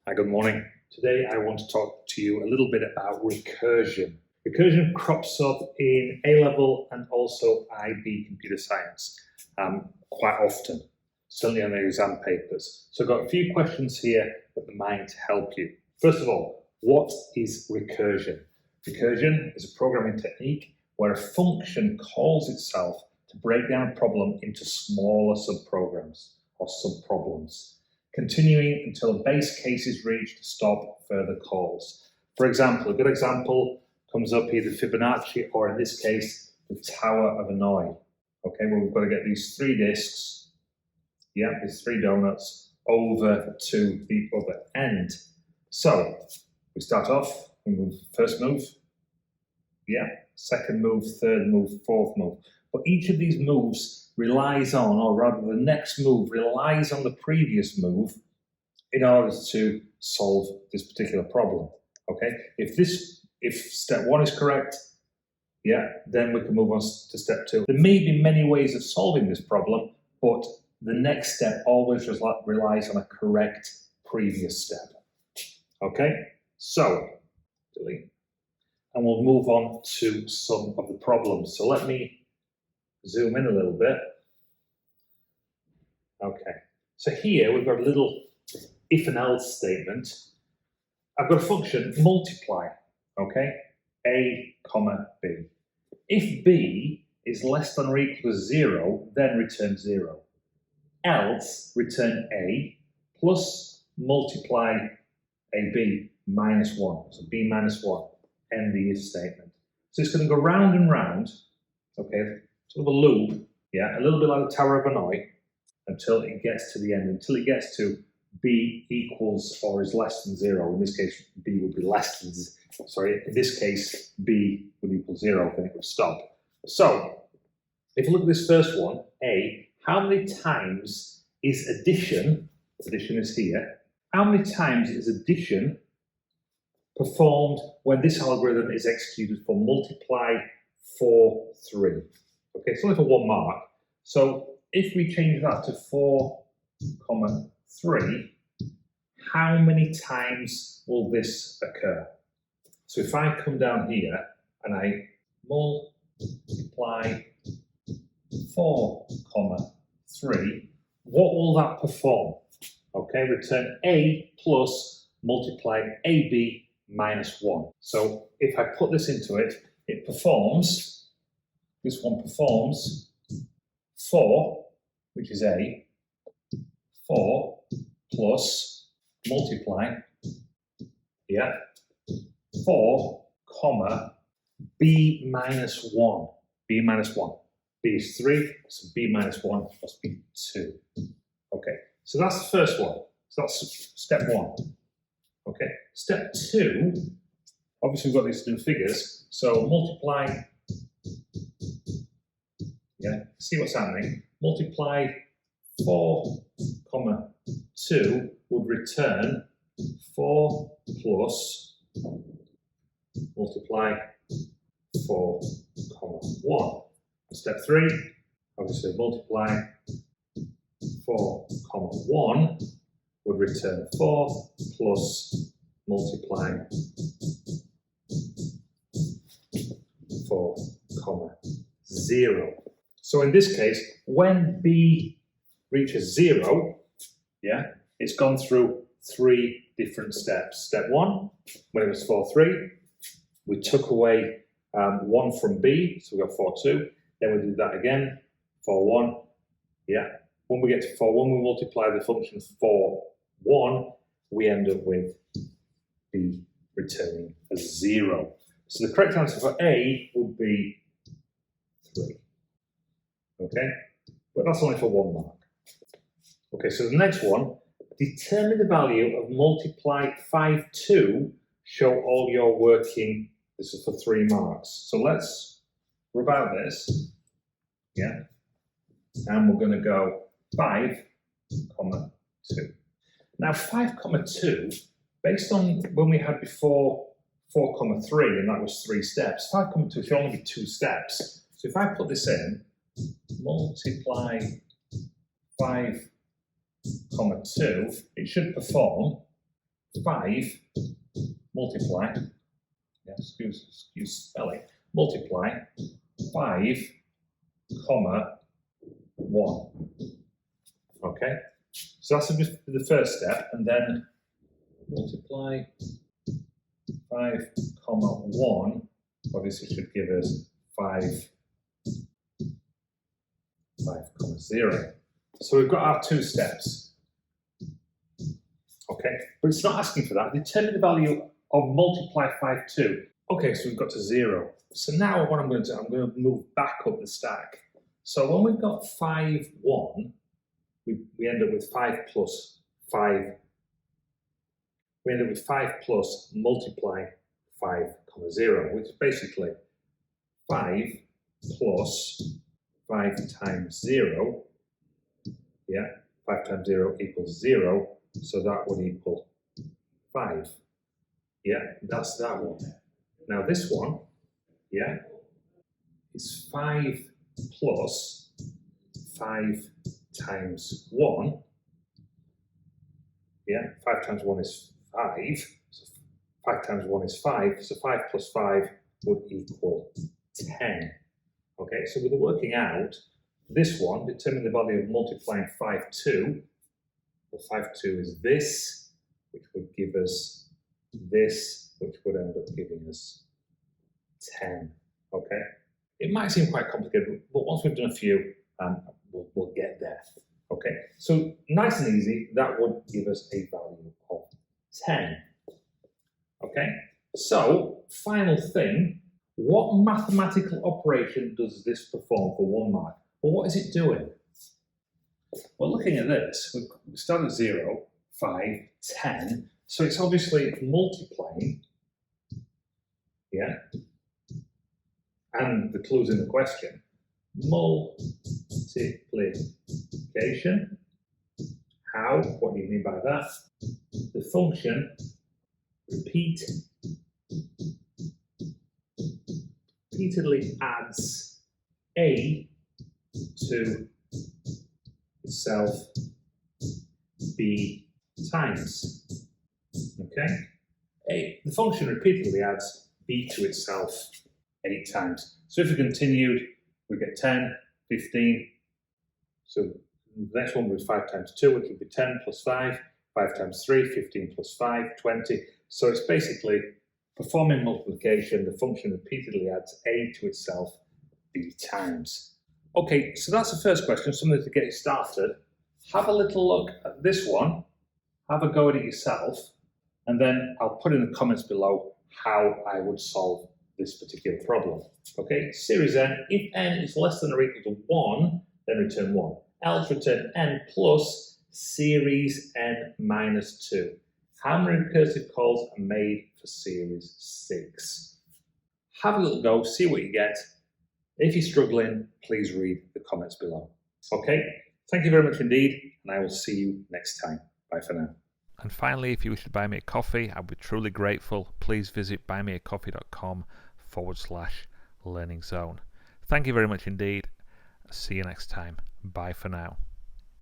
Hi, good morning. Today I want to talk to you a little bit about recursion. Recursion crops up in A-level and also IB computer science quite often, certainly on the exam papers. So I've got a few questions here that might help you. First of all, what is recursion? Recursion is a programming technique where a function calls itself to break down a problem into smaller subprograms or subproblems, continuing until a base case is reached to stop further calls. For example, a good example comes up either Fibonacci or in this case, the Tower of Hanoi. Okay, well, we've got to get these three disks, these three donuts over to the other end. So we start off, we move, first move, second move, third move, fourth move. But each of these moves relies on, or rather the next move relies on the previous move in order to solve this particular problem. Okay, if step one is correct, then we can move on to step two. There may be many ways of solving this problem, but the next step always relies on a correct previous step. Okay, so delete, and we'll move on to some of the problems. So let me zoom in a little bit. Okay, so here we've got a little if and else statement. I've got a function multiply, okay, a comma b. If b is less than or equal to 0, then return 0. Else return a plus multiply ab minus 1. So b minus 1, end the if statement. So it's going to go round and round, okay, sort of a loop, a little bit like the Tower of Hanoi, until it gets to the end, until it gets to b equals or is less than 0. In this case, b would be less than, in this case, b would equal 0, then it would stop. So, if you look at this first one, a, how many times is addition is here, how many times is addition performed when this algorithm is executed for multiply 4, 3? Okay, it's only for 1 mark. So if we change that to 4, 3, how many times will this occur? So if I come down here and I multiply 4, 3, what will that perform? Okay, return a plus multiply ab minus 1. So if I put this into it, it performs, this one performs 4, which is a, 4 plus multiply, 4, comma, b minus 1, b minus 1. B is 3, so b minus 1 must be 2. Okay, so that's the first one. So that's step 1. Okay, step 2, obviously we've got these two figures, so multiply, see what's happening, multiply 4, 2 would return 4 plus multiply 4, 1. Step 3, obviously multiply 4, 1 would return 4 plus multiply 4, 0. So in this case, when b reaches 0, it's gone through 3 different steps. Step 1, when it was 4, 3, we took away 1 from b, so we got 4, 2. Then we did that again, 4, 1. When we get to 4, 1, we multiply the function 4, 1, we end up with b returning a 0. So the correct answer for A would be 3. Okay, but that's only for 1 mark. Okay, so the next one, determine the value of multiply 5, 2, show all your working, this is for 3 marks. So let's rub out this, and we're going to go 5, 2. Now 5, 2, based on when we had before 4, 3, and that was 3 steps, 5, 2 should only be 2 steps. So if I put this in, multiply 5, 2, it should perform 5 multiply, yeah, excuse spelling, multiply 5, comma 1. Okay, so that's the first step, and then multiply 5, comma 1, obviously should give us 5, 5, 0. So we've got our 2 steps. Okay, but it's not asking for that. Determine the value of multiply 5, 2. Okay, so we've got to 0. So now what I'm going to do, I'm going to move back up the stack. So when we've got 5, 1, we end up with 5 plus 5. We end up with 5 plus multiply 5, 0, which is basically 5 plus 5 times 0. Yeah, 5 times 0 equals 0. So that would equal 5. Yeah, that's that one. Now this one, yeah, is 5 plus 5 times 1. Yeah, 5 times 1 is 5. So 5 times 1 is 5. So 5 plus 5 would equal 10. Okay, so with the working out, this one, determine the value of multiplying 5, 2. Well, 5, 2 is this, which would give us this, which would end up giving us 10. Okay, it might seem quite complicated, but once we've done a few, we'll get there. Okay, so nice and easy, that would give us a value of 10. Okay, so final thing, what mathematical operation does this perform for 1 mark? Well, what is it doing? Well, looking at this, we start at 0, 5, 10, so it's obviously multiplying, yeah, and the clue's in the question. Multiplication. How? What do you mean by that? The function repeatedly adds a to itself b times. Okay? The function repeatedly adds b to itself 8 times. So if we continued, we get 10, 15. So the next one was 5 times 2, which would be 10 plus 5, 5 times 3, 15 plus 5, 20. So it's basically performing multiplication, the function repeatedly adds a to itself b times. Okay, so that's the first question, something to get you started. Have a little look at this one, have a go at it yourself, and then I'll put in the comments below how I would solve this particular problem. Okay, series n, if n is less than or equal to 1, then return 1. Else return n plus series n minus 2. How many recursive calls are made for series 6? Have a little go, see what you get. If you're struggling, please read the comments below. Okay, thank you very much indeed, and I will see you next time. Bye for now. And finally, if you wish to buy me a coffee, I'd be truly grateful. Please visit buymeacoffee.com/learning zone. Thank you very much indeed. See you next time. Bye for now.